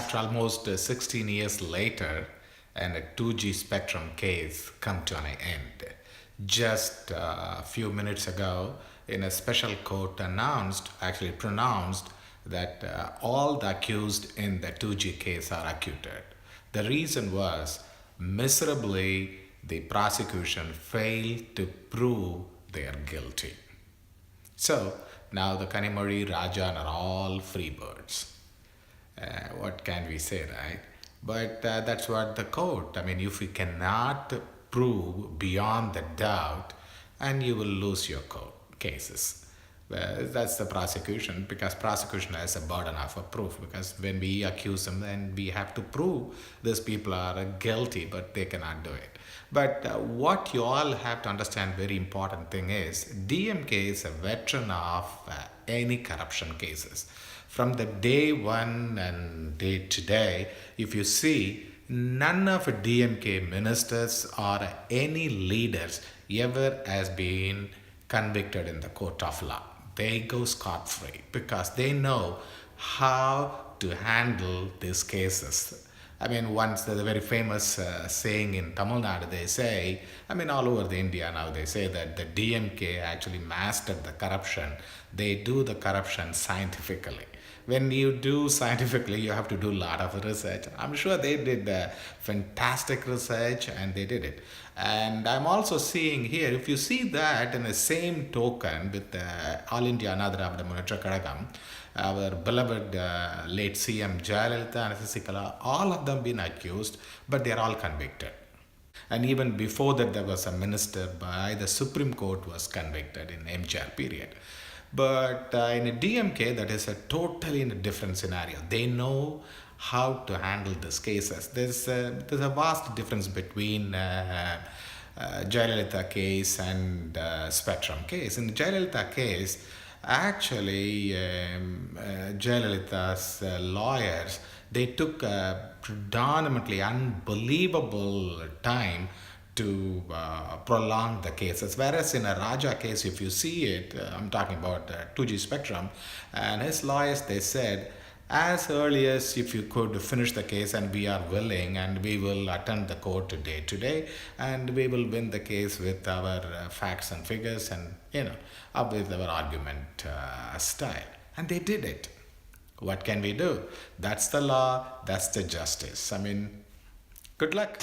after almost 16 years later, and a 2G spectrum case come to an end. Just a few minutes ago, in a special court pronounced that all the accused in the 2G case are acquitted. The reason was miserably the prosecution failed to prove they are guilty. So now the Kanimozhi, Raja are all free birds. What can we say, right? But that's what the court, if you cannot prove beyond the doubt, and you will lose your cases. Well, that's the prosecution, because prosecution has a burden of a proof, because when we accuse them, then we have to prove these people are guilty, but they cannot do it. But what you all have to understand, very important thing is, DMK is a veteran of any corruption cases. From the day one and day to day, if you see, none of DMK ministers or any leaders ever has been convicted in the court of law. They go scot-free because they know how to handle these cases. Once there's a very famous saying in Tamil Nadu, they say, all over the India now, they say that the DMK actually mastered the corruption. They do the corruption scientifically. When you do scientifically, you have to do a lot of research. I'm sure they did fantastic research and they did it. And I'm also seeing here, if you see that in the same token with All India Dravida Munnetra Kazhagam, our beloved late CM Jayalalitha and Sasikala, all of them been accused, but they are all convicted. And even before that, there was a minister by the Supreme Court was convicted in MJR period. But in a DMK, that is a totally different scenario. They know how to handle these cases. There's a vast difference between Jayalalitha case and Spectrum case. In the Jayalalitha case, actually, Jayalalitha's lawyers, they took a predominantly unbelievable time to prolong the cases. Whereas in a Raja case, if you see it, I'm talking about 2G Spectrum, and his lawyers, they said, as early as if you could finish the case, and we are willing, and we will attend the court today, and we will win the case with our facts and figures and, with our argument style. And they did it. What can we do? That's the law, that's the justice. Good luck.